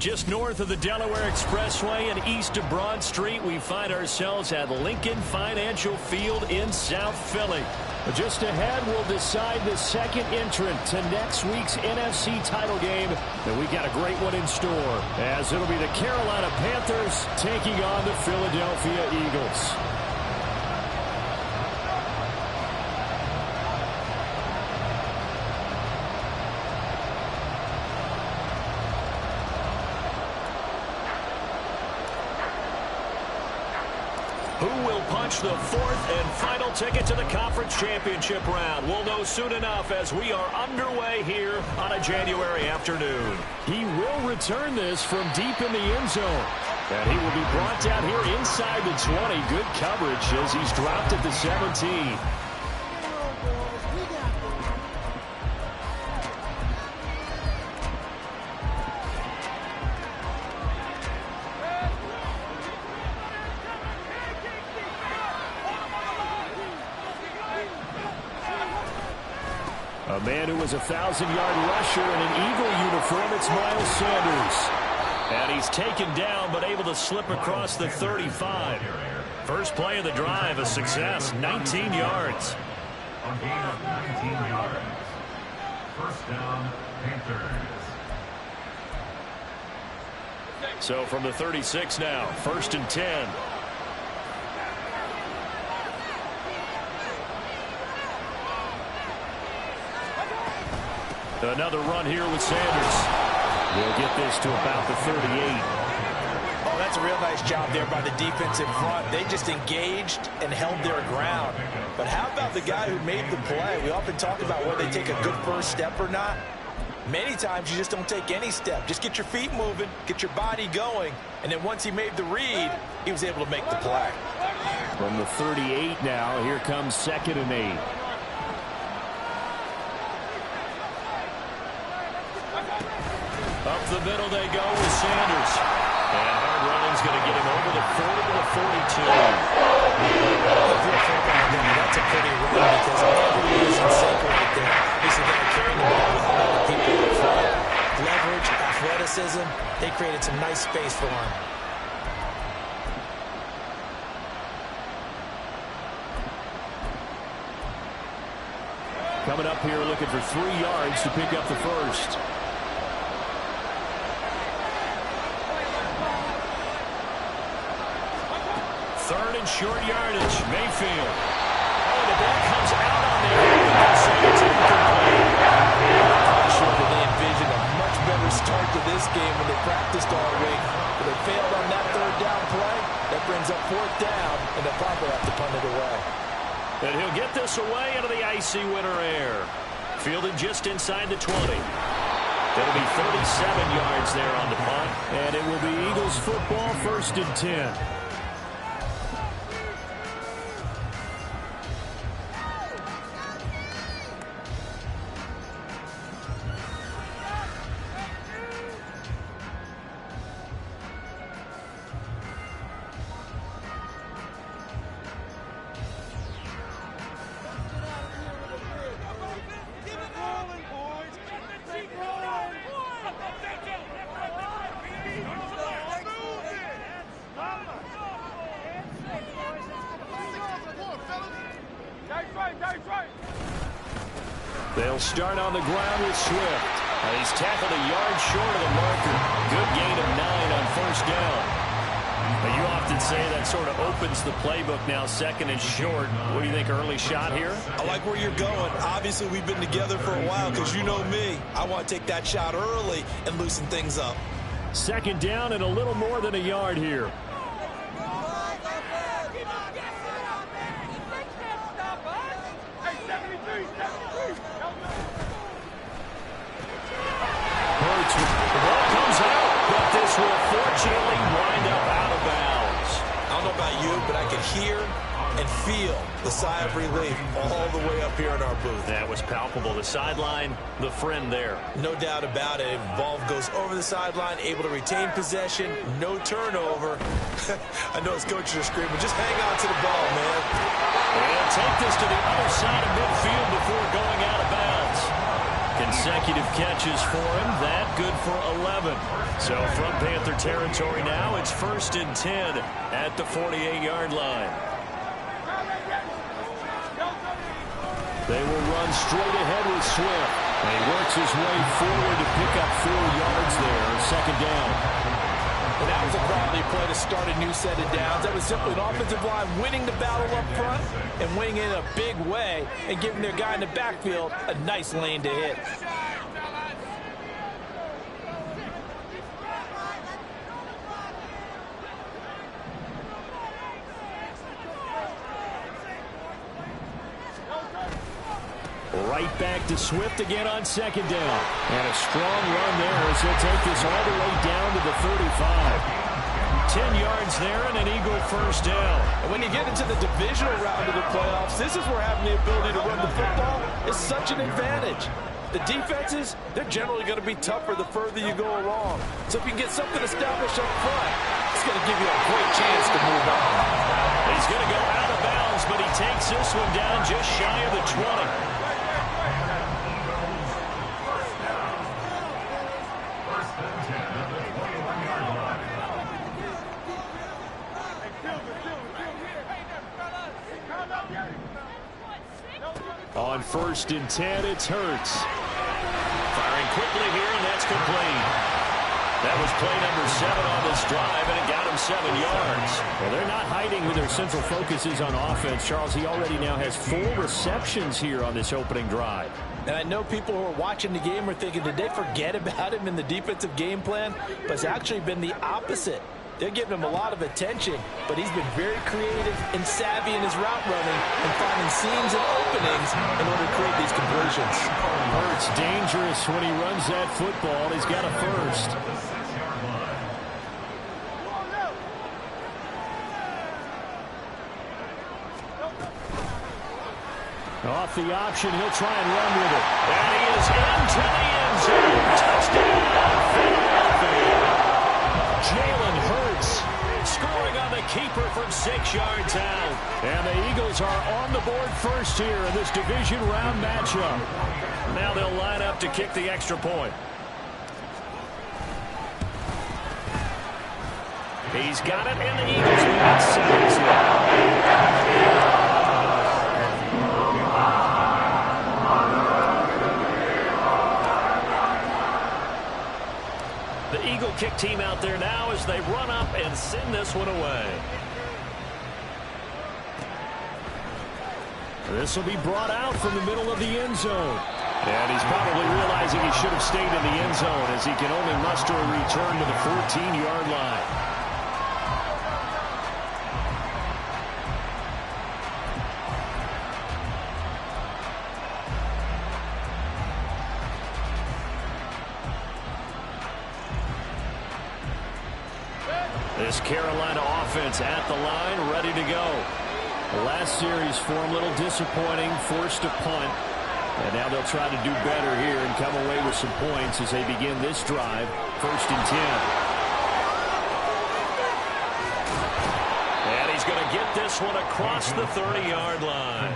Just north of the Delaware Expressway and east of Broad Street, we find ourselves at Lincoln Financial Field in South Philly. Just ahead, we'll decide the second entrant to next week's NFC title game. And we got a great one in store, as it'll be the Carolina Panthers taking on the Philadelphia Eagles. Who will punch the fourth and final ticket to the conference championship round? We'll know soon enough as we are underway here on a January afternoon. He will return this from deep in the end zone. And he will be brought down here inside the 20. Good coverage as he's dropped at the 17. A man who was a 1,000-yard rusher in an Eagle uniform, it's Miles Sanders. And he's taken down but able to slip across the 35. First play of the drive, a success, 19 yards. On gain of 19 yards. First down, Panthers. So from the 36 now, 1st and 10. Another run here with Sanders. We'll get this to about the 38. Oh, that's a real nice job there by the defense in front. They just engaged and held their ground. But how about the guy who made the play? We often talk about whether they take a good first step or not. Many times you just don't take any step. Just get your feet moving, get your body going, and then once he made the read, he was able to make the play. From the 38 now, here comes 2nd and 8. Up the middle they go with Sanders. And hard running's going to get him over the 40 to the 42. That's a pretty run because everyone is in sync right there. He's going to carry the ball with a lot of people in front. Leverage, athleticism, they created some nice space for him. Coming up here looking for 3 yards to pick up the first. Third and short yardage. Mayfield. Oh, the ball comes out on the end. So it's incomplete. Sure that they envisioned a much better start to this game when they practiced all week. But they failed on that 3rd down play. That brings up 4th down, and they'll probably have to punt it away. And he'll get this away into the icy winter air. Fielded just inside the 20. It'll be 37 yards there on the punt. And it will be Eagles football, 1st and 10. They'll start on the ground with Swift. He's tackled a yard short of the marker. Good gain of 9 on 1st down. But you often say that sort of opens the playbook now, 2nd and short. What do you think, early shot here? I like where you're going. Obviously, we've been together for a while because you know me. I want to take that shot early and loosen things up. 2nd down and a little more than a yard here. The ball comes out, but this will fortunately wind up out of bounds. I don't know about you, but I can hear and feel the sigh of relief all the way up here in our booth. That was palpable. The sideline, the friend there. No doubt about it. Ball goes over the sideline, able to retain possession, no turnover. I know his coaches are screaming, just hang on to the ball, man. They'll take this to the other side of midfield before going out of bounds. consecutive catches for him. That good for 11. So from Panther territory now, it's 1st and 10 at the 48-yard line. They will run straight ahead with Swift. And he works his way forward to pick up 4 yards there. 2nd down. And that was a quality play to start a new set of downs. That was simply an offensive line winning the battle up front and winning it in a big way and giving their guy in the backfield a nice lane to hit. Right back to Swift again on 2nd down. And a strong run there as he'll take this all the way down to the 35. 10 yards there and an Eagle 1st down. And when you get into the divisional round of the playoffs, this is where having the ability to run the football is such an advantage. The defenses, they're generally going to be tougher the further you go along. So if you can get something established up front, it's going to give you a great chance to move on. He's going to go out of bounds, but he takes this one down just shy of the 20. On 1st and 10, it's Hurts. Firing quickly here, and that's complete. That was play number 7 on this drive, and it got him 7 yards. Well, they're not hiding who their central focus is on offense. Charles, he already now has 4 receptions here on this opening drive. And I know people who are watching the game are thinking, did they forget about him in the defensive game plan? But it's actually been the opposite. They're giving him a lot of attention, but he's been very creative and savvy in his route running and finding seams and openings in order to create these completions. Hurts dangerous when he runs that football. He's got a 1st. Off the option, he'll try and run with it. And he is into the end zone. Touchdown, Philadelphia. Jalen Hurts scoring on the keeper from 6 yards out. And the Eagles are on the board first here in this division round matchup. Now they'll line up to kick the extra point. He's got it, and the Eagles lead 7-0. Eagle kick team out there now as they run up and send this one away. This will be brought out from the middle of the end zone. And he's probably realizing he should have stayed in the end zone as he can only muster a return to the 14-yard line. This Carolina offense at the line, ready to go. The last series for him, a little disappointing, forced a punt. And now they'll try to do better here and come away with some points as they begin this drive, 1st and 10. And he's going to get this one across the 30-yard line.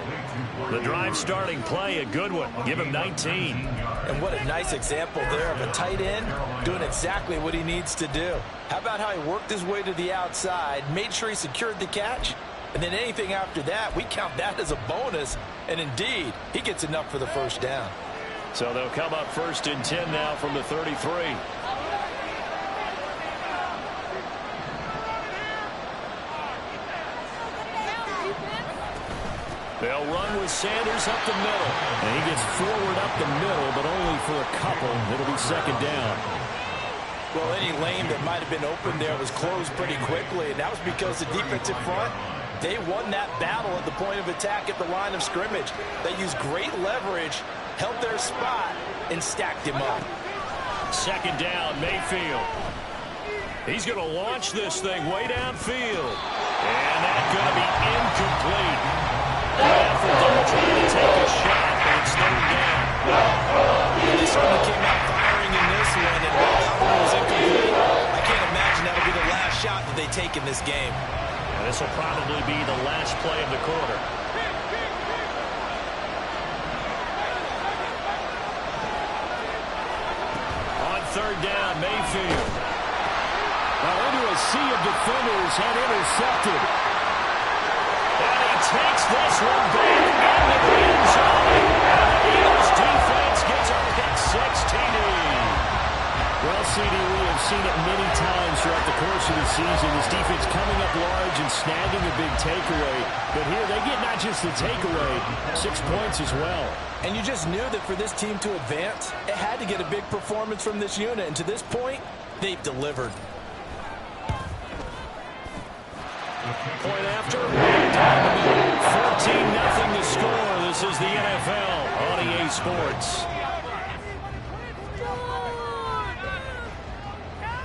The drive starting play, a good one. Give him 19. And what a nice example there of a tight end doing exactly what he needs to do. How about how he worked his way to the outside, made sure he secured the catch, and then anything after that, we count that as a bonus. And indeed, he gets enough for the 1st down. So they'll come up 1st and 10 now from the 33. They'll run with Sanders up the middle. And he gets forward up the middle, but only for a couple. It'll be 2nd down. Well, any lane that might have been open there was closed pretty quickly, and that was because the defensive front, they won that battle at the point of attack at the line of scrimmage. They used great leverage, held their spot, and stacked him up. 2nd down, Mayfield. He's going to launch this thing way downfield. And that's going to be incomplete. They're trying to take a shot, but it's 3rd down. They certainly came out firing in this one, and while that one was incomplete, I can't imagine that'll be the last shot that they take in this game. This will probably be the last play of the quarter. third down, Mayfield. Well, into a sea of defenders and intercepted. And he takes this one back into the end zone. And the Eagles defense gets a pick six TD. Well, CD, we have seen it many times throughout the course of the season. This defense coming up large and snagging a big takeaway. But here they get not just the takeaway, 6 points as well. And you just knew that for this team to advance, it had to get a big performance from this unit. And to this point, they've delivered. Point after, down the middle, 14-0 to score. This is the NFL on EA Sports.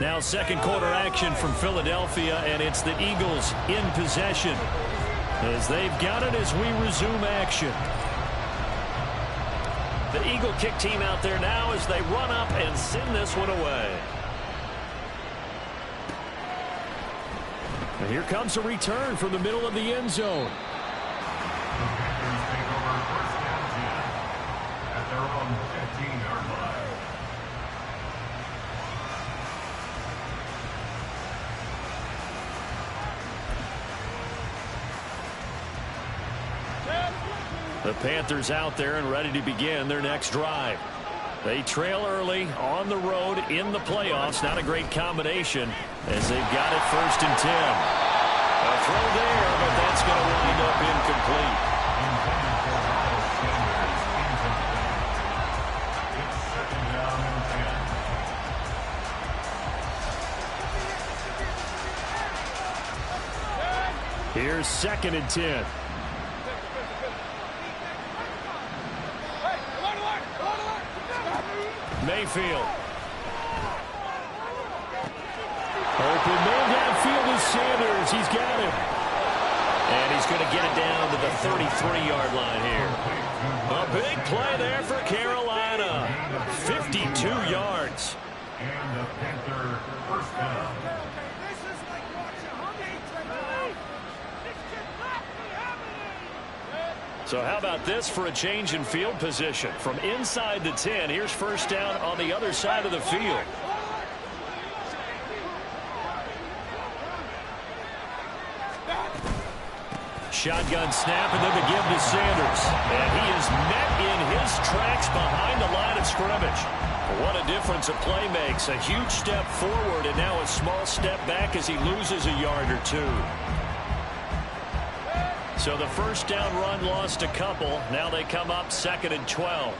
Now second quarter action from Philadelphia, and it's the Eagles in possession as they've got it as we resume action. The Eagle kick team out there now as they run up and send this one away. And here comes a return from the middle of the end zone. At their own 15-yard line. The Panthers out there and ready to begin their next drive. They trail early on the road in the playoffs. Not a great combination as they've got it 1st and 10. A throw there, but that's going to wind up incomplete. Here's 2nd and 10. Mayfield. Open man downfield is Sanders. He's got him. And he's going to get it down to the 33-yard line here. A big play there for Carolina. 52 yards. And the Panther first down. So how about this for a change in field position? From inside the 10, here's 1st down on the other side of the field. Shotgun snap and then the give to Sanders. And he is met in his tracks behind the line of scrimmage. What a difference a play makes. A huge step forward and now a small step back as he loses a yard or two. So the 1st down run lost a couple. Now they come up 2nd and 12.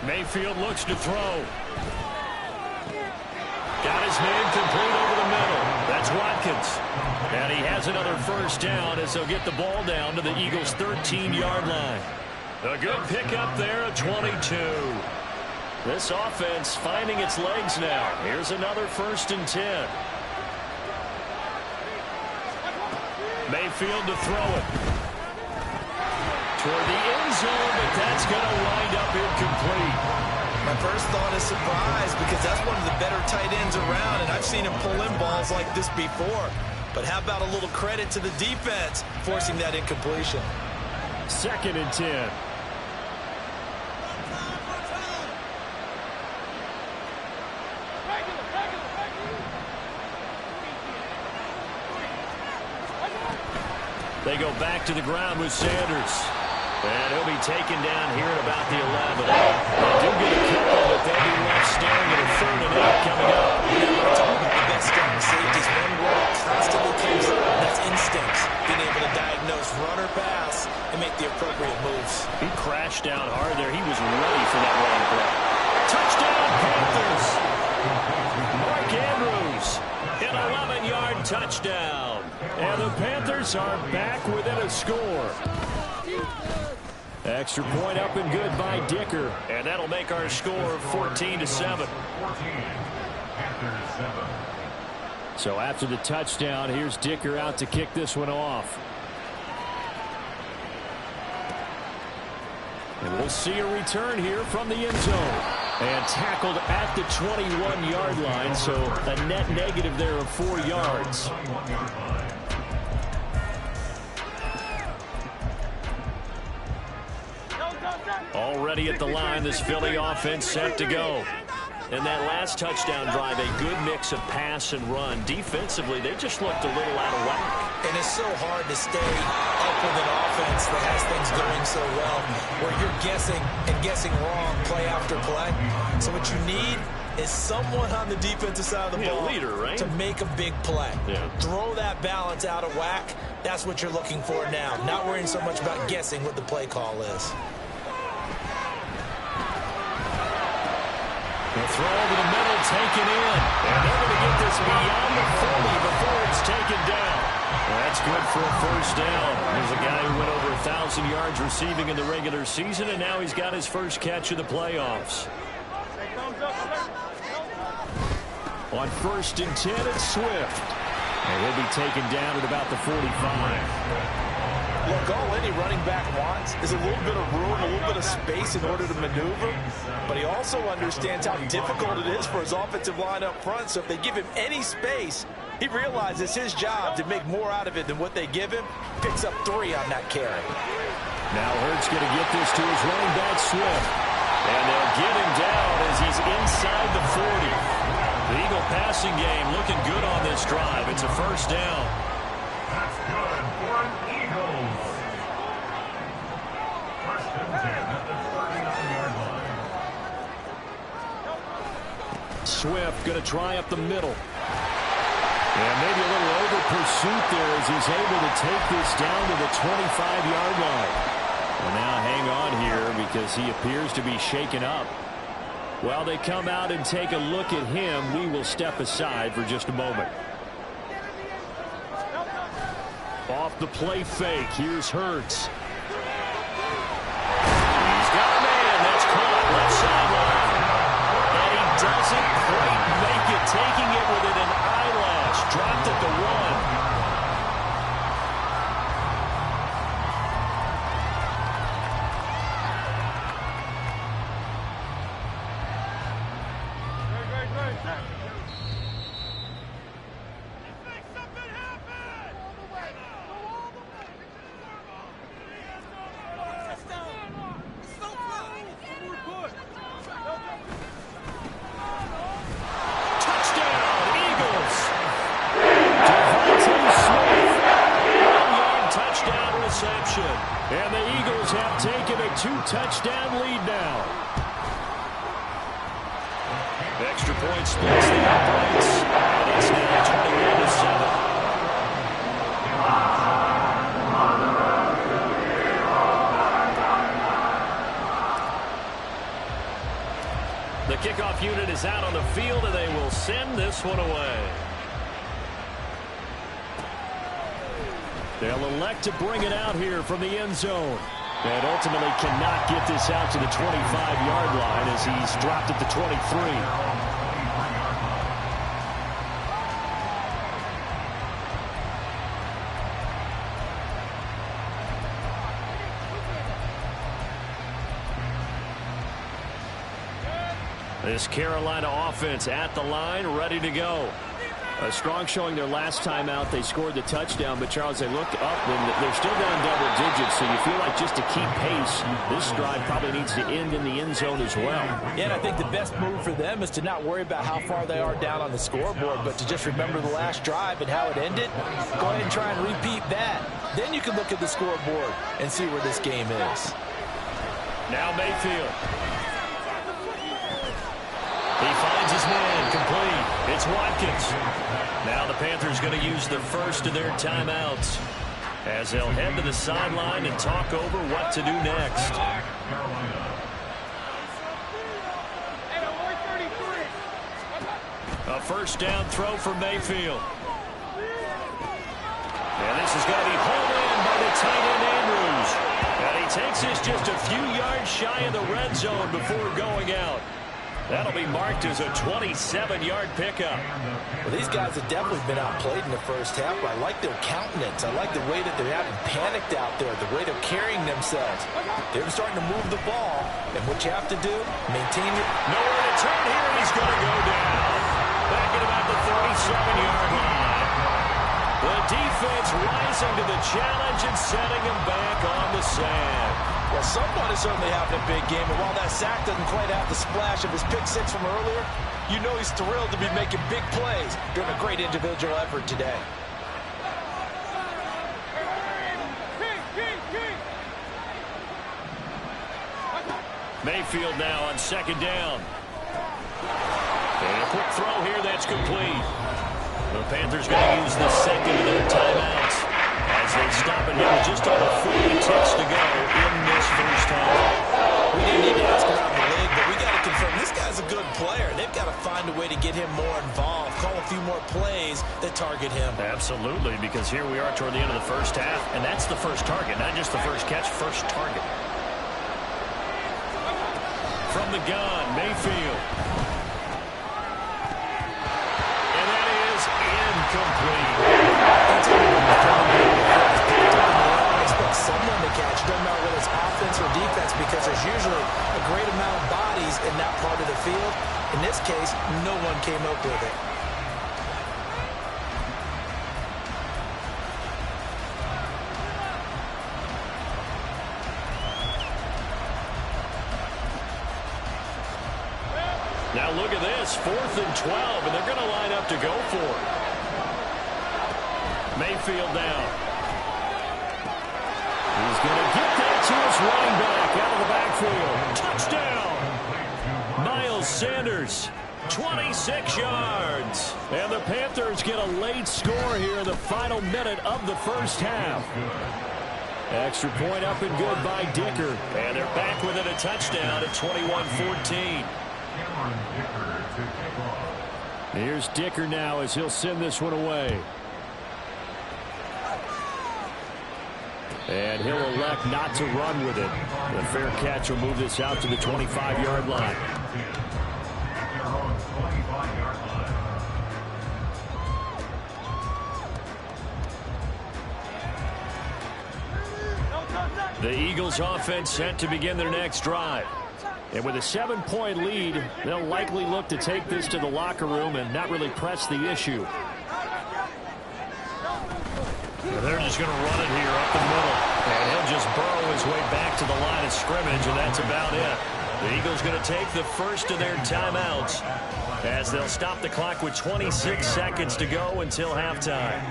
Mayfield looks to throw. Got his man complete over the middle. That's Watkins. And he has another 1st down as they'll get the ball down to the Eagles' 13-yard line. A good pickup there at 22. This offense finding its legs now. Here's another 1st and 10. Mayfield to throw it. Toward the end zone, but that's going to wind up incomplete. My first thought is surprise because that's one of the better tight ends around, and I've seen him pull in balls like this before. But how about a little credit to the defense forcing that incompletion? 2nd and 10. They go back to the ground with Sanders. And he'll be taken down here at about the 11. They do get a couple, but they'll be left staring at a 3rd and 8 coming up. We're talking about the best starting safeties. One word constantly comes up. That's instincts. Being able to diagnose run or pass and make the appropriate moves. He crashed down hard there. He was ready for that run play. Touchdown, Panthers. Mark Andrews, an 11-yard touchdown. And the Panthers are back within a score. Extra point up and good by Dicker. And that'll make our score 14-7. So after the touchdown, here's Dicker out to kick this one off. And we'll see a return here from the end zone. And tackled at the 21-yard line, so a net negative there of 4 yards. Already at the line, this Philly offense set to go. And that last touchdown drive, a good mix of pass and run. Defensively, they just looked a little out of whack. And it's so hard to stay up with an offense that has things going so well, where you're guessing and guessing wrong play after play. So what you need is someone on the defensive side of the ball, leader, right? to make a big play. Yeah. Throw that balance out of whack. That's what you're looking for now. Not worrying so much about guessing what the play call is. The throw over the middle, taken in. And they're going to get this beyond the 40 before it's taken down. That's good for a first down. There's a guy who went over 1,000 yards receiving in the regular season, and now he's got his first catch of the playoffs. On 1st and 10, it's Swift. And he'll be taken down at about the 45. Look, all any running back wants is a little bit of room, a little bit of space in order to maneuver. But he also understands how difficult it is for his offensive line up front. So if they give him any space, he realizes it's his job to make more out of it than what they give him. Picks up 3 on that carry. Now Hurts going to get this to his running back, Swift. And they'll get him down as he's inside the 40. The Eagle passing game looking good on this drive. It's a first down. That's good for an Eagles. 1st and 10 at the 39-yard line. Swift going to try up the middle. And maybe a little over pursuit there as he's able to take this down to the 25-yard line. And now hang on here because he appears to be shaken up. While they come out and take a look at him, we will step aside for just a moment. Off the play fake, here's Hurts. He's got a man, that's caught, left sideline. And he doesn't quite make it, taking it within an eyelash. Dropped at the 1. And the Eagles have taken a 2-touchdown lead now. Extra point splits the uprights. It's now 21-7. The kickoff unit is out on the field, and they will send this one away. They'll elect to bring it out here from the end zone. And ultimately cannot get this out to the 25-yard line as he's dropped at the 23. This Carolina offense at the line, ready to go. A strong showing their last time out. They scored the touchdown, but Charles, they look up and they're still down double digits, so you feel like just to keep pace, this drive probably needs to end in the end zone as well. Yeah, and I think the best move for them is to not worry about how far they are down on the scoreboard, but to just remember the last drive and how it ended. Go ahead and try and repeat that. Then you can look at the scoreboard and see where this game is. Now Mayfield. He finds his man, complete. It's Watkins. Now the Panthers going to use the first of their timeouts as they'll head to the sideline and talk over what to do next. A first down throw for Mayfield. And this is going to be hauled in by the tight end Andrews. And he takes this just a few yards shy of the red zone before going out. That'll be marked as a 27-yard pickup. Well, these guys have definitely been outplayed in the first half. I like their countenance. I like the way that they're having panicked out there, the way they're carrying themselves. They're starting to move the ball. And what you have to do, maintain your... Nowhere to turn here. He's going to go down. Back at about the 37-yard line. The defense rising to the challenge and setting him back on the sand. Well, someone is certainly having a big game, and while that sack doesn't quite have the splash of his pick six from earlier, you know he's thrilled to be making big plays during a great individual effort today. Mayfield now on second down. And a quick throw here that's complete. The Panthers going to use the second of their timeouts as they stop it here with just over 40 ticks to go in this first half. We didn't need to ask around the league, but we got to confirm this guy's a good player. They've got to find a way to get him more involved, call a few more plays that target him. Absolutely, because here we are toward the end of the first half, and that's the first target, not just the first catch, first target. From the gun, Mayfield. And that is incomplete. I expect someone to catch. It doesn't matter whether it's offense or defense, because there's usually a great amount of bodies in that part of the field. In this case, no one came up with it. Now look at this, 4th and 12, and they're going to line up to go for it. Mayfield down. He's going to get that to his running back out of the backfield. Touchdown! Miles Sanders, 26 yards. And the Panthers get a late score here in the final minute of the first half. Extra point up and good by Dicker. And they're back within a touchdown at 21-14. Here's Dicker now as he'll send this one away. And he'll elect not to run with it. The fair catch will move this out to the 25-yard line. The Eagles offense set to begin their next drive. And with a 7-point lead, they'll likely look to take this to the locker room and not really press the issue. They're just going to run it here up the middle. And he'll just burrow his way back to the line of scrimmage, and that's about it. The Eagles going to take the first of their timeouts as they'll stop the clock with 26 seconds to go until halftime.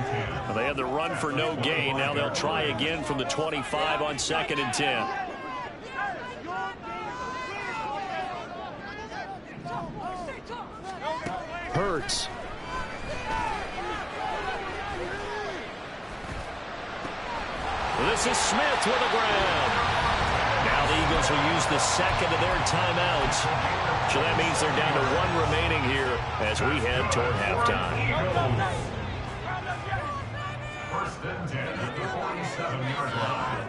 Well, they had the run for no gain. Now they'll try again from the 25 on 2nd and 10. Hurts. This is Smith with a grab. Now the Eagles will use the second of their timeouts. So that means they're down to 1 remaining here as we head toward halftime. 1st and 10 at the 47-yard line.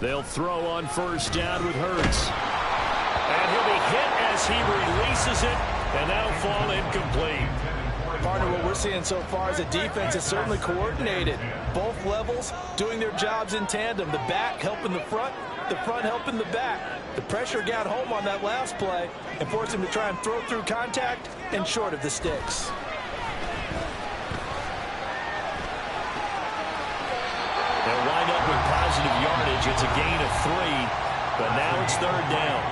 They'll throw on 1st down with Hurts. And he'll be hit as he releases it, and that'll fall incomplete. Partner, what we're seeing so far is a defense is certainly coordinated. Both levels doing their jobs in tandem. The back helping the front helping the back. The pressure got home on that last play and forced him to try and throw through contact and short of the sticks. They'll wind up with positive yardage. It's a gain of 3, but now it's 3rd down.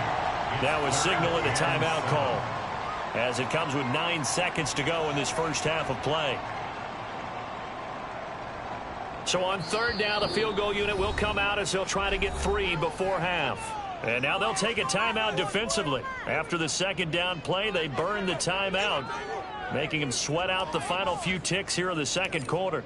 Now a signal and a timeout call as it comes with 9 seconds to go in this first half of play. So on 3rd down, the field goal unit will come out as they'll try to get 3 before half. And now they'll take a timeout defensively. After the 2nd down play, they burn the timeout, making them sweat out the final few ticks here in the 2nd quarter.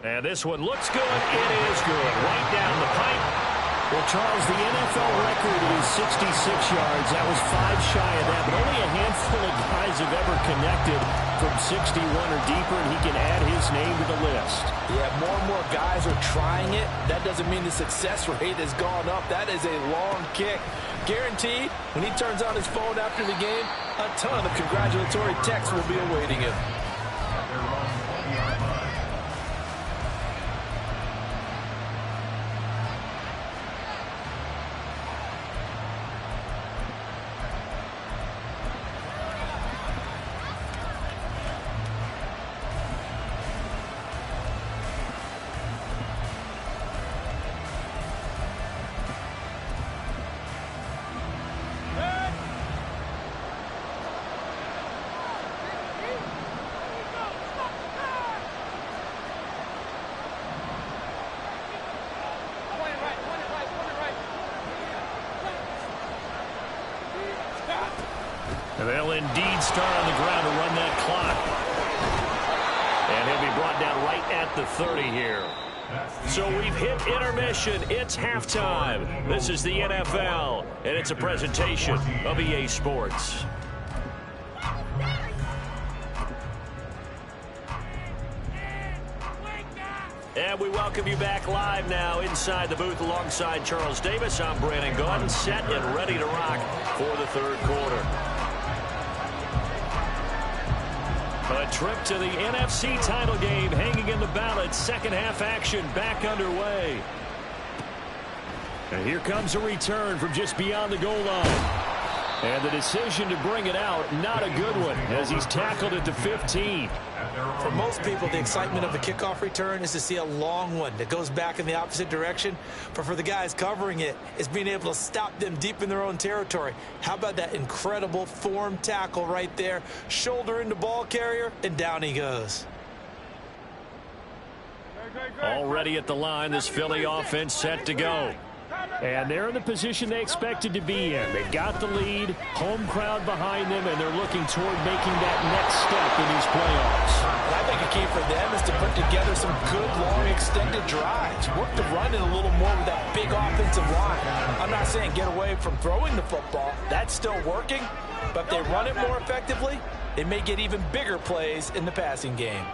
And this one looks good. It is good. Right down the pipe. Well, Charles, the NFL record is 66 yards. That was 5 shy of that, but only a handful of guys have ever connected from 61 or deeper, and he can add his name to the list. Yeah, more and more guys are trying it. That doesn't mean the success rate has gone up. That is a long kick. Guaranteed, when he turns on his phone after the game, a ton of congratulatory texts will be awaiting him. And they'll indeed start on the ground to run that clock. And he'll be brought down right at the 30 here. So we've hit intermission. It's halftime. This is the NFL, and it's a presentation of EA Sports. And we welcome you back live now inside the booth alongside Charles Davis. I'm Brandon Gaudin, set and ready to rock for the third quarter. A trip to the NFC title game hanging in the balance. Second half action back underway. And here comes a return from just beyond the goal line. And the decision to bring it out, not a good one, as he's tackled at the 15. For most people, the excitement of the kickoff return is to see a long one that goes back in the opposite direction. But for the guys covering it, it's being able to stop them deep in their own territory. How about that incredible form tackle right there? Shoulder into ball carrier, and down he goes. Already at the line, this Philly offense set to go. And they're in the position they expected to be in. They got the lead, home crowd behind them, and they're looking toward making that next step in these playoffs. I think a key for them is to put together some good, long, extended drives. Work the run in a little more with that big offensive line. I'm not saying get away from throwing the football. That's still working. But if they run it more effectively, they may get even bigger plays in the passing game.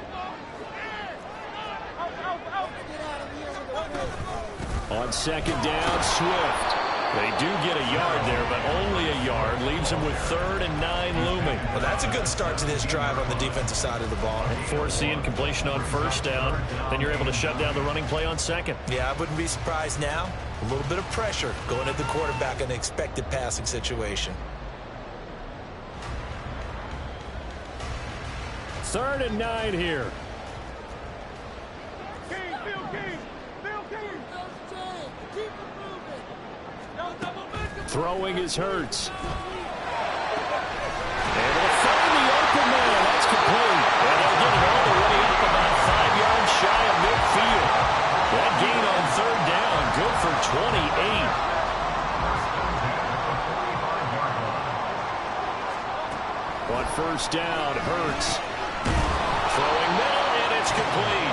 On second down, Swift. They do get a yard there, but only a yard. Leaves them with 3rd and 9 looming. Well, that's a good start to this drive on the defensive side of the ball. Force the incompletion on first down. Then you're able to shut down the running play on second. Yeah, I wouldn't be surprised now. A little bit of pressure going at the quarterback in the expected passing situation. 3rd and 9 here. Throwing is Hurts. Able to find the open man. That's complete. And they'll get it all the way up about 5 yards shy of midfield. That gain on 3rd down. Good for 28. On first down, Hurts. Throwing middle, and it's complete.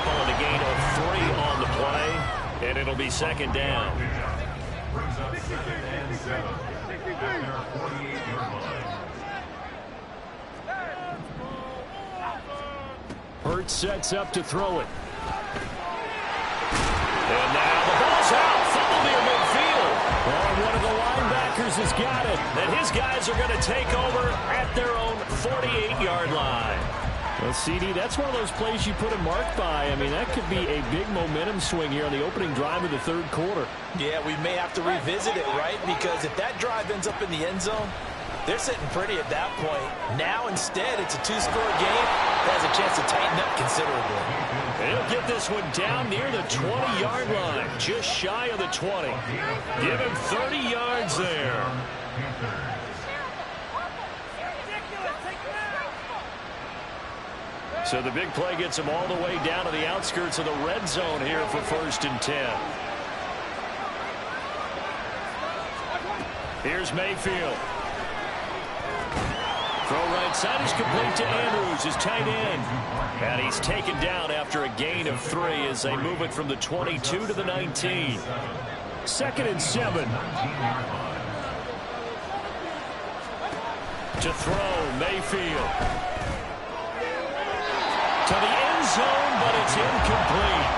Pulling a gain of 3 on the play, and it'll be second down. Hurts sets up to throw it. And now the ball's out. Fumble near midfield. And one of the linebackers has got it. And his guys are going to take over at their own 48-yard line. Well, CD, that's one of those plays you put a mark by. I mean, that could be a big momentum swing here on the opening drive of the third quarter. Yeah, we may have to revisit it, right? Because if that drive ends up in the end zone, they're sitting pretty at that point. Now, instead, it's a 2-score game that has a chance to tighten up considerably. They'll get this one down near the 20-yard line, just shy of the 20. Give him 30 yards there. So the big play gets him all the way down to the outskirts of the red zone here for 1st and 10. Here's Mayfield. Throw right side is complete to Andrews, his tight end. And he's taken down after a gain of 3 as they move it from the 22 to the 19. 2nd and 7. To throw, Mayfield. To the end zone, but it's incomplete.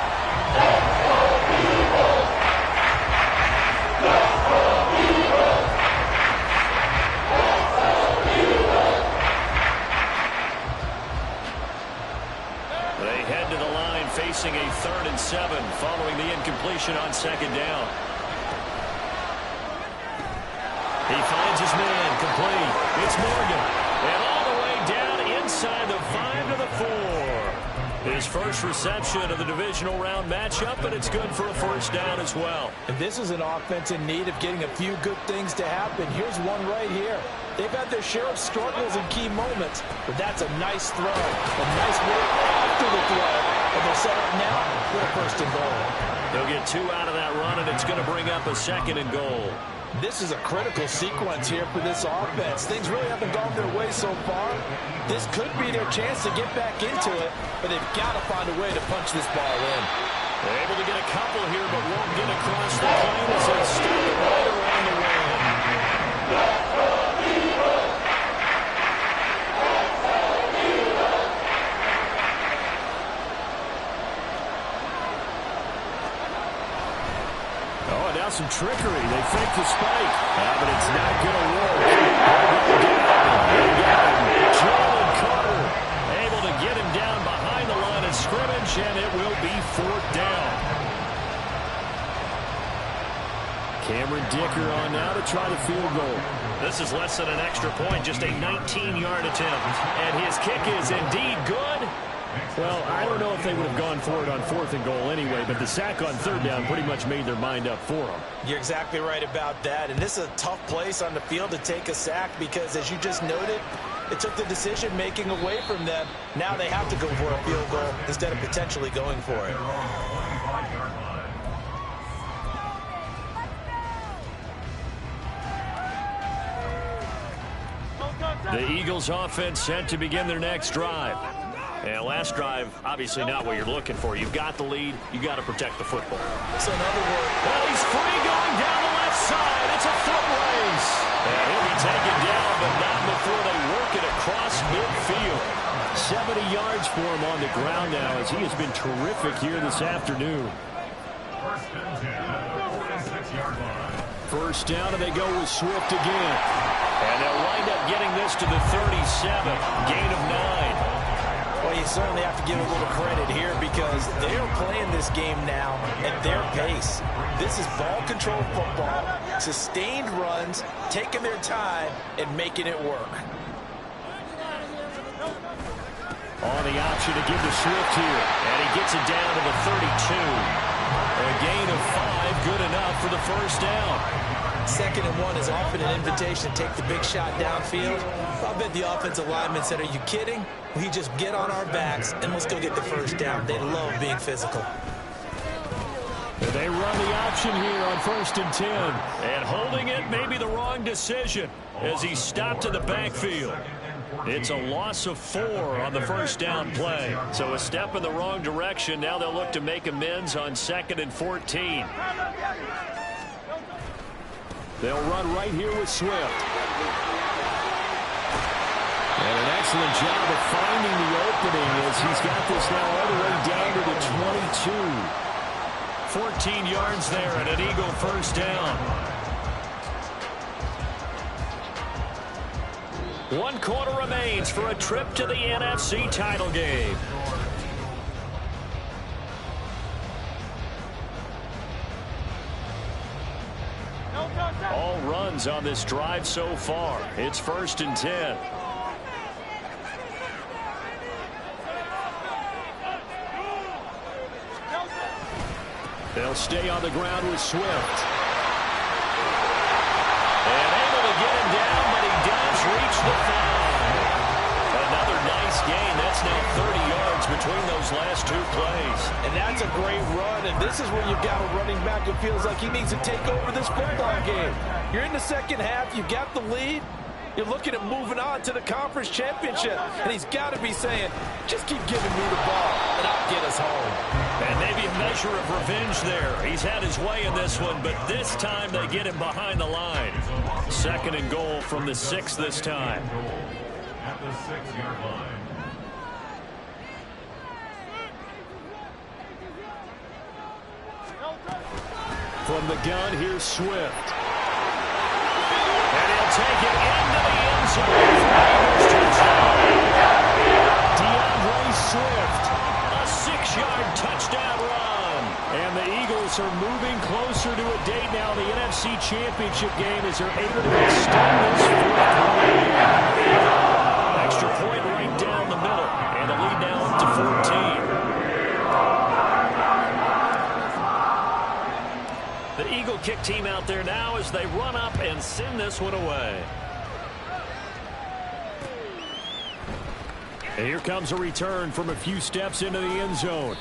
They head to the line facing a 3rd and 7 following the incompletion on 2nd down. He finds his man complete. It's Morgan. And all the way down inside the 5 to the 4. His first reception of the divisional round matchup, but it's good for a 1st down as well. And this is an offense in need of getting a few good things to happen. Here's one right here. They've had their share of struggles in key moments, but that's a nice throw. A nice work after the throw. And they're set up now with a 1st and goal. They'll get 2 out of that run, and it's going to bring up a 2nd and goal. This is a critical sequence here for this offense. Things really haven't gone their way so far. This could be their chance to get back into it, but they've got to find a way to punch this ball in. They're able to get a couple here, but won't get across the plane as they stop it right around the rim. Oh, and now some trickery. They fake the spike. But it's not going to work. Jalen Carter able to get him down behind the line of scrimmage, and it will be 4th down. Cameron Dicker on now to try the field goal. This is less than an extra point, just a 19-yard attempt. And his kick is indeed good. Well, I don't know if they would have gone for it on 4th and goal anyway, but the sack on 3rd down pretty much made their mind up for them. You're exactly right about that. And this is a tough place on the field to take a sack because, as you just noted, it took the decision-making away from them. Now they have to go for a field goal instead of potentially going for it. The Eagles offense set to begin their next drive. And last drive, obviously not what you're looking for. You've got the lead. You've got to protect the football. So in other words, well, he's free going down the left side. It's a foot race. And he'll be taken down, but not before they work it across midfield. 70 yards for him on the ground now as he has been terrific here this afternoon. 1st and 10, 46-yard line. 1st down, and they go with Swift again. And they'll wind up getting this to the 37. Gain of 9. Well, you certainly have to give a little credit here because they're playing this game now at their pace. This is ball control football, sustained runs, taking their time, and making it work. On the option to give to Swift here, and he gets it down to the 32. A gain of 5, good enough for the 1st down. 2nd and 1 is often an invitation to take the big shot downfield. I bet the offensive lineman said, are you kidding? We just get on our backs and let's go get the 1st down. They love being physical. And they run the option here on 1st and 10. And holding it may be the wrong decision as he stopped in the backfield. It's a loss of 4 on the 1st down play. So a step in the wrong direction. Now they'll look to make amends on 2nd and 14. They'll run right here with Swift. And an excellent job of finding the opening as he's got this now all the way down to the 22. 14 yards there and an Eagle 1st down. 1 quarter remains for a trip to the NFC title game. All runs on this drive so far. It's 1st and 10. They'll stay on the ground with Swift. And able to get him down, but he does reach the 5. Another nice gain. That's now 30 yards between those last 2 plays. And that's a great run, and this is where you've got a running back who feels like he needs to take over this football game. You're in the 2nd half, you've got the lead, you're looking at moving on to the conference championship, and he's got to be saying, just keep giving me the ball, and I'll get us home. And maybe a measure of revenge there. He's had his way in this one, but this time they get him behind the line. 2nd and goal from the 6 this time. At the 6-yard line. From the gun, here's Swift. And he'll take it into the end zone. DeAndre Swift, a 6-yard touchdown run. And the Eagles are moving closer to a date now. The NFC Championship game as they're able to extend this 4th lead. Extra point right down the middle. And the lead now up to 14. The Eagle kick team out there now as they run up and send this one away. And here comes a return from a few steps into the end zone.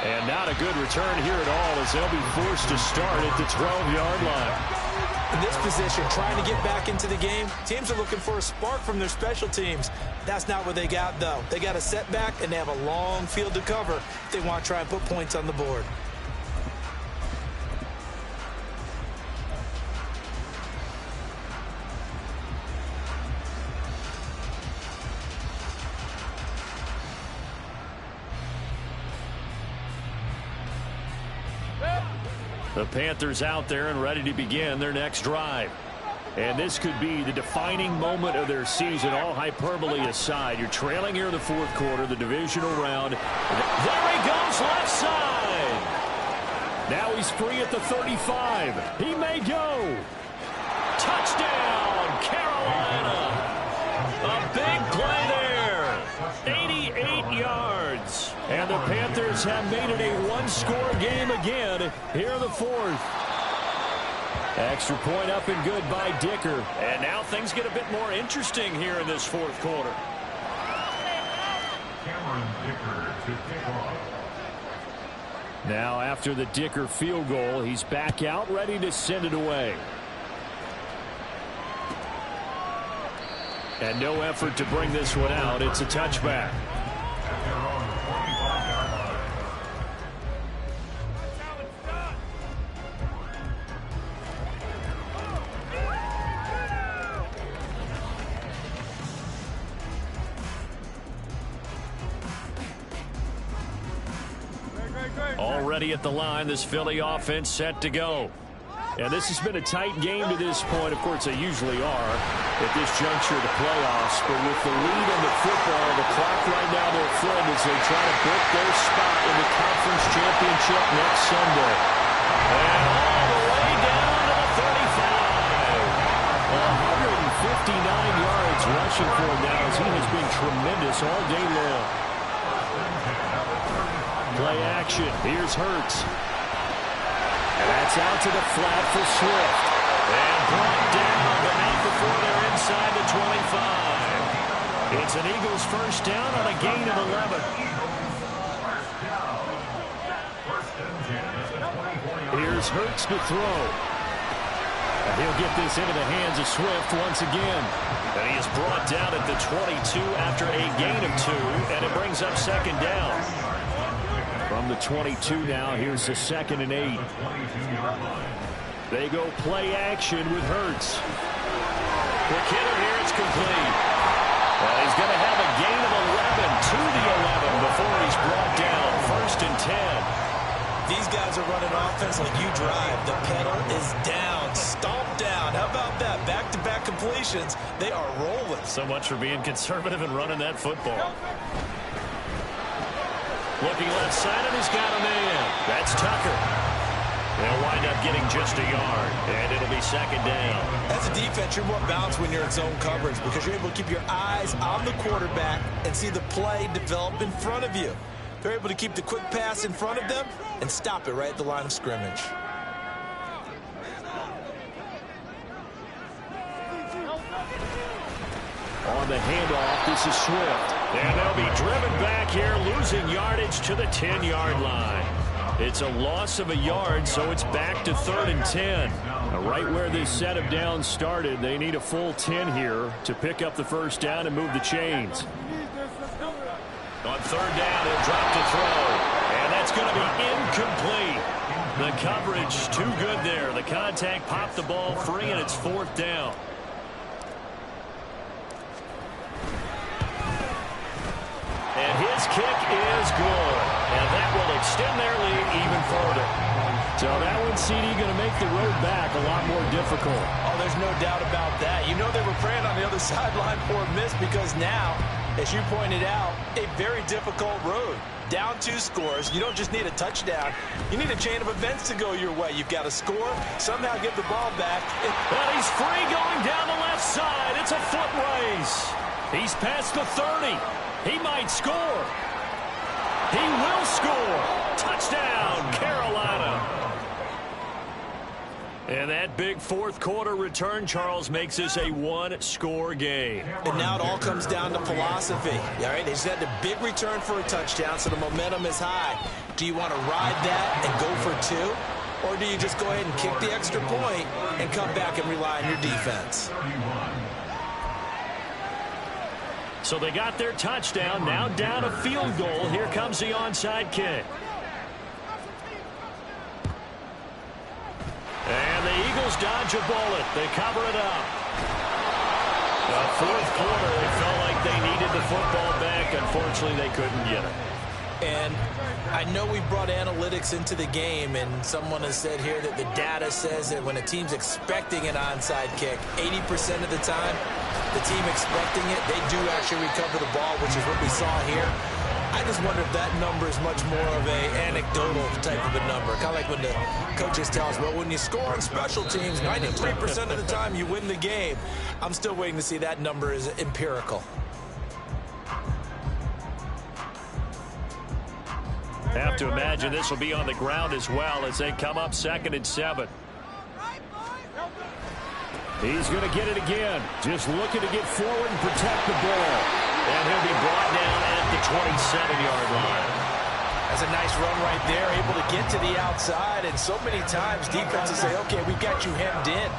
And not a good return here at all as they'll be forced to start at the 12-yard line. In this position, trying to get back into the game, teams are looking for a spark from their special teams. That's not what they got, though. They got a setback, and they have a long field to cover if they want to try and put points on the board. The Panthers out there and ready to begin their next drive. And this could be the defining moment of their season, all hyperbole aside. You're trailing here in the fourth quarter, the divisional round. There he goes, left side. Now he's free at the 35. He may go. Touchdown, Carolina. A big play there. 88 yards. And the Panthers have made it a one-score game again here in the fourth. Extra point up and good by Dicker. And now things get a bit more interesting here in this fourth quarter. Cameron Dicker to kick off. Now after the Dicker field goal, he's back out ready to send it away. And no effort to bring this one out. It's a touchback. At their own 45-yard line. Already at the line, this Philly offense set to go. And this has been a tight game to this point. Of course, they usually are at this juncture of the playoffs. But with the lead in the football, the clock right now, their friend, as they try to book their spot in the conference championship next Sunday. And all the way down to the 35. 159 yards rushing for him now, as he has been tremendous all day long. Play action. Here's Hurts. And that's out to the flat for Swift. And brought down, but not before they're inside the 25. It's an Eagles first down on a gain of 11. Here's Hurts to throw. And he'll get this into the hands of Swift once again. And he is brought down at the 22 after a gain of 2, and it brings up second down. From the 22 now, here's the 2nd and 8. They go play action with Hurts. Quick hitter here, it's complete. Well, he's going to have a gain of 11 to the 11 before he's brought down. 1st and 10. These guys are running offense like you drive. The pedal is down, stomped down. How about that? Back-to-back completions. They are rolling. So much for being conservative and running that football. Looking left side, and he's got a man. That's Tucker. They'll wind up getting just a yard, and it'll be second down. As a defense, you're more balanced when you're in zone coverage because you're able to keep your eyes on the quarterback and see the play develop in front of you. They're able to keep the quick pass in front of them and stop it right at the line of scrimmage. On the handoff, this is Swift. And they'll be driven back here, losing yardage to the 10-yard line. It's a loss of a yard, so it's back to 3rd and 10. Now, right where this set of downs started, they need a full 10 here to pick up the first down and move the chains. On 3rd down, he'll drop to throw. And that's going to be incomplete. The coverage too good there. The contact popped the ball free, and it's 4th down. And his kick is good. And that will extend their lead even further. So that one, CD, going to make the road back a lot more difficult. Oh, there's no doubt about that. You know they were praying on the other sideline for a miss because now, as you pointed out, a very difficult road. Down 2 scores. You don't just need a touchdown. You need a chain of events to go your way. You've got to score, somehow give the ball back. Well, he's free going down the left side. It's a foot race. He's past the 30. He might score. He will score. Touchdown, Carolina. And that big fourth quarter return, Charles, makes this a one-score game. And now it all comes down to philosophy. All right, they just had a big return for a touchdown, so the momentum is high. Do you want to ride that and go for 2? or do you just go ahead and kick the extra point and come back and rely on your defense? So they got their touchdown, now down a field goal. Here comes the onside kick. And the Eagles dodge a bullet. They cover it up. The fourth quarter, it felt like they needed the football back. Unfortunately, they couldn't get it. And I know we brought analytics into the game, and someone has said here that the data says that when a team's expecting an onside kick, 80% of the time, the team expecting it, they do actually recover the ball, which is what we saw here. I just wonder if that number is much more of a anecdotal type of a number. Kind of like when the coaches tell us, well, when you score on special teams, 93% of the time you win the game. I'm still waiting to see that number is empirical. Have to imagine this will be on the ground as well as they come up 2nd and 7. He's going to get it again. Just looking to get forward and protect the ball. And he'll be brought down at the 27-yard line. That's a nice run right there, able to get to the outside. And so many times defenses say, okay, we've got you hemmed in.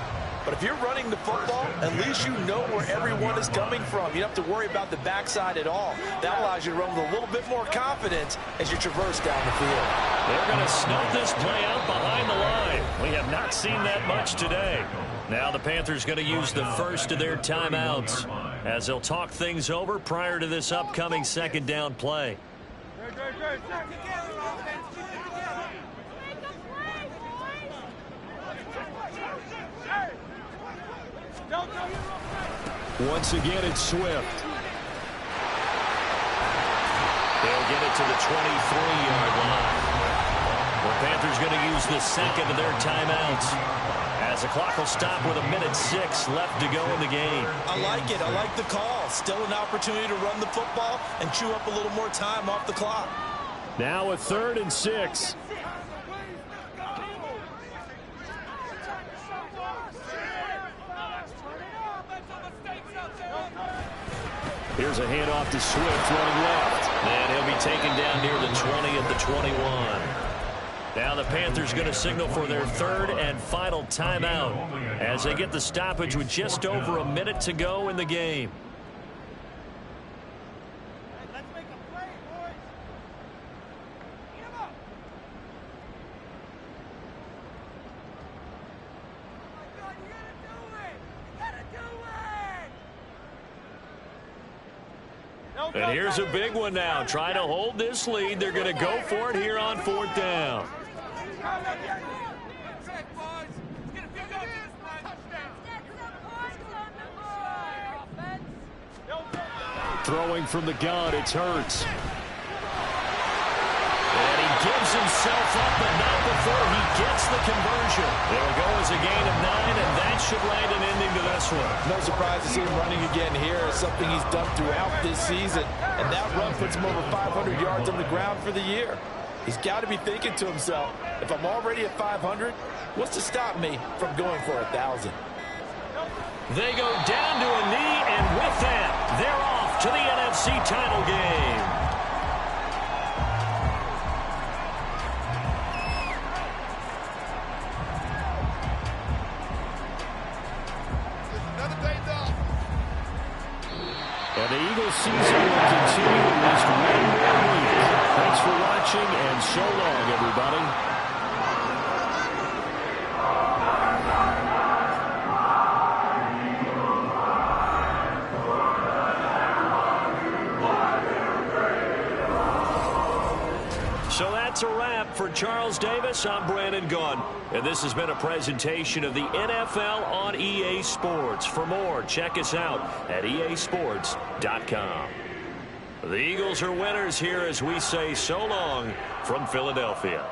But if you're running the football, at least you know where everyone is coming from. You don't have to worry about the backside at all. That allows you to run with a little bit more confidence as you traverse down the field. They're going to snuff this play out behind the line. We have not seen that much today. Now the Panthers going to use the first of their timeouts as they'll talk things over prior to this upcoming 2nd down play. Once again, it's Swift. They'll get it to the 23-yard line. The Panthers going to use the 2nd of their timeouts as the clock will stop with 1:06 left to go in the game. I like it. I like the call. Still an opportunity to run the football and chew up a little more time off the clock. Now a 3rd and 6. Here's a handoff to Swift running left. And he'll be taken down near the 20 at the 21. Now the Panthers going to signal for their 3rd and final timeout as they get the stoppage with just over a minute to go in the game. Let's make a play, boys. Get him up. Oh my God, you gotta do it. You gotta do it. And here's a big one now. Trying to hold this lead. They're going to go for it here on 4th down. Throwing from the gun, it's Hurts. And he gives himself up, but not before he gets the conversion. It'll go as a gain of 9, and that should land an ending to this one. No surprise to see him running again here. It's something he's done throughout this season. And that run puts him over 500 yards on the ground for the year. He's got to be thinking to himself, if I'm already at 500, what's to stop me from going for 1,000? They go down to a knee, and with that, they're off to the NFC title game. And the Eagles season will continue at least one more week. Thanks for watching, and so long, everybody. So that's a wrap for Charles Davis. I'm Brandon Gaudin, and this has been a presentation of the NFL on EA Sports. For more, check us out at easports.com. The Eagles are winners here as we say so long from Philadelphia.